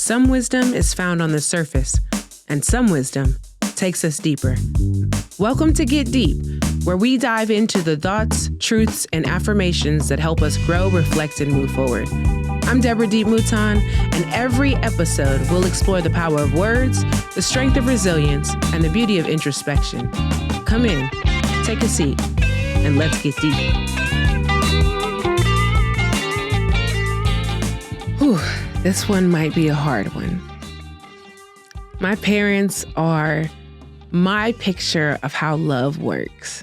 Some wisdom is found on the surface, and some wisdom takes us deeper. Welcome to Get Deep, where we dive into the thoughts, truths, and affirmations that help us grow, reflect, and move forward. I'm Deborah Deep Mouton, and every episode we'll explore the power of words, the strength of resilience, and the beauty of introspection. Come in, take a seat, and let's get deep. Whew, this one might be a hard one. My parents are my picture of how love works.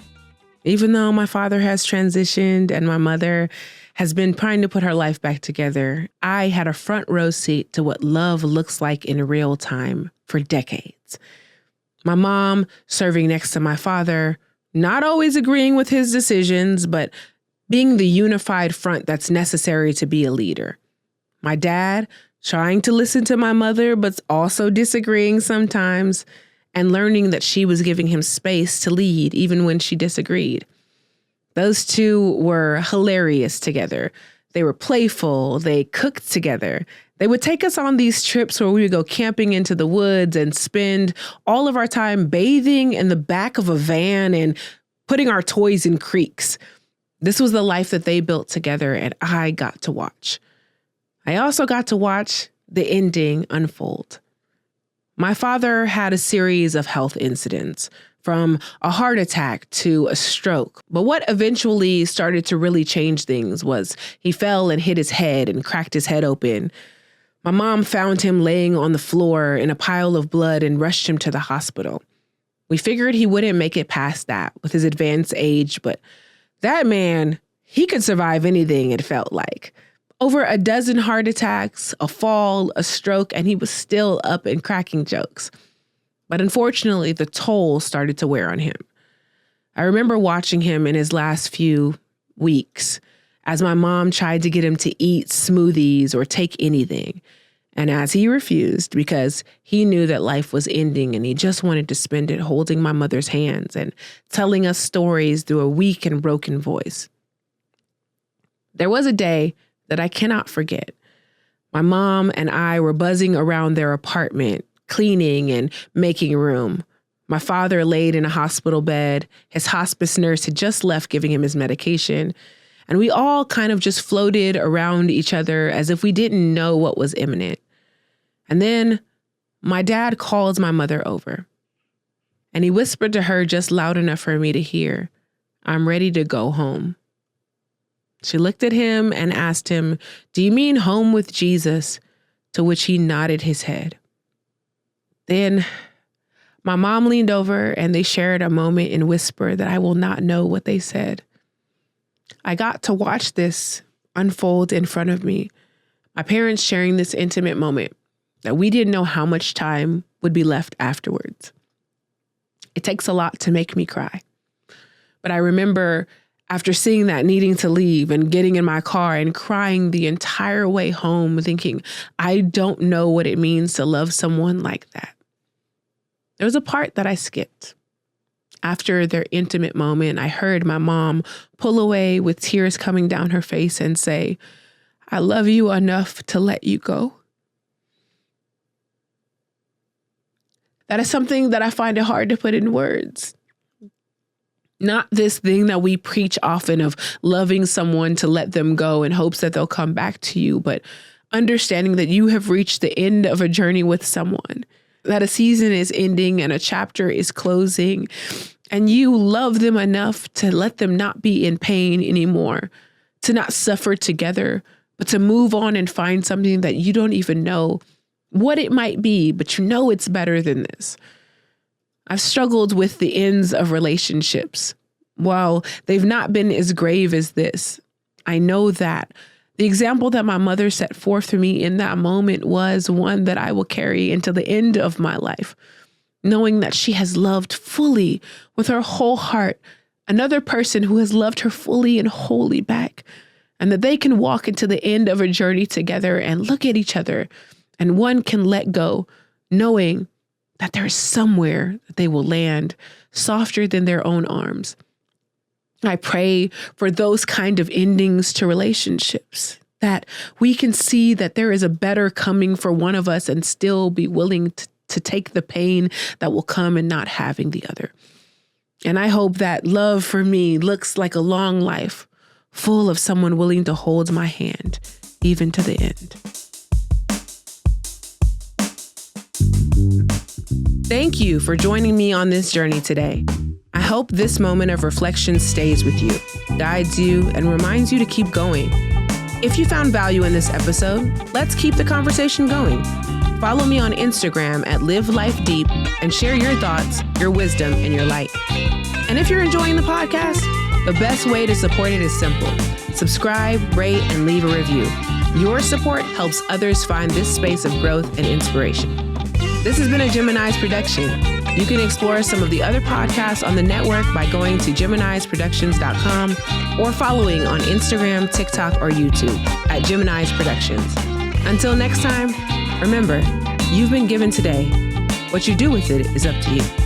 Even though my father has transitioned and my mother has been trying to put her life back together, I had a front row seat to what love looks like in real time for decades. My mom serving next to my father, not always agreeing with his decisions, but being the unified front that's necessary to be a leader. My dad trying to listen to my mother, but also disagreeing sometimes, and learning that she was giving him space to lead even when she disagreed. Those two were hilarious together. They were playful. They cooked together. They would take us on these trips where we would go camping into the woods and spend all of our time bathing in the back of a van and putting our toys in creeks. This was the life that they built together, and I got to watch. I also got to watch the ending unfold. My father had a series of health incidents, from a heart attack to a stroke. But what eventually started to really change things was he fell and hit his head and cracked his head open. My mom found him laying on the floor in a pile of blood and rushed him to the hospital. We figured he wouldn't make it past that with his advanced age, but that man, he could survive anything, it felt like. Over a dozen heart attacks, a fall, a stroke, and he was still up and cracking jokes. But unfortunately, the toll started to wear on him. I remember watching him in his last few weeks as my mom tried to get him to eat smoothies or take anything. And as he refused, because he knew that life was ending and he just wanted to spend it holding my mother's hands and telling us stories through a weak and broken voice. There was a day that I cannot forget. My mom and I were buzzing around their apartment, cleaning and making room. My father laid in a hospital bed. His hospice nurse had just left giving him his medication. And we all kind of just floated around each other as if we didn't know what was imminent. And then my dad called my mother over. And he whispered to her just loud enough for me to hear, "I'm ready to go home." She looked at him and asked him, "Do you mean home with Jesus?" To which he nodded his head. Then my mom leaned over and they shared a moment in whisper that I will not know what they said. I got to watch this unfold in front of me. My parents sharing this intimate moment that we didn't know how much time would be left afterwards. It takes a lot to make me cry. But I remember after seeing that, needing to leave and getting in my car and crying the entire way home, thinking, I don't know what it means to love someone like that. There was a part that I skipped. After their intimate moment, I heard my mom pull away with tears coming down her face and say, "I love you enough to let you go." That is something that I find it hard to put in words. Not this thing that we preach often of loving someone to let them go in hopes that they'll come back to you, but understanding that you have reached the end of a journey with someone, that a season is ending and a chapter is closing, and you love them enough to let them not be in pain anymore, to not suffer together, but to move on and find something that you don't even know what it might be, but you know it's better than this. I've struggled with the ends of relationships. While they've not been as grave as this, I know that the example that my mother set forth for me in that moment was one that I will carry until the end of my life, knowing that she has loved fully with her whole heart another person who has loved her fully and wholly back, and that they can walk into the end of a journey together and look at each other, and one can let go, knowing that there is somewhere that they will land softer than their own arms. I pray for those kind of endings to relationships, that we can see that there is a better coming for one of us and still be willing to take the pain that will come in not having the other. And I hope that love for me looks like a long life full of someone willing to hold my hand, even to the end. Thank you for joining me on this journey today. I hope this moment of reflection stays with you, guides you, and reminds you to keep going. If you found value in this episode, let's keep the conversation going. Follow me on Instagram at Live Life Deep and share your thoughts, your wisdom, and your light. And if you're enjoying the podcast, the best way to support it is simple. Subscribe, rate, and leave a review. Your support helps others find this space of growth and inspiration. This has been a Gemini's production. You can explore some of the other podcasts on the network by going to GeminisProductions.com or following on Instagram, TikTok, or YouTube at Gemini's Productions. Until next time, remember, you've been given today. What you do with it is up to you.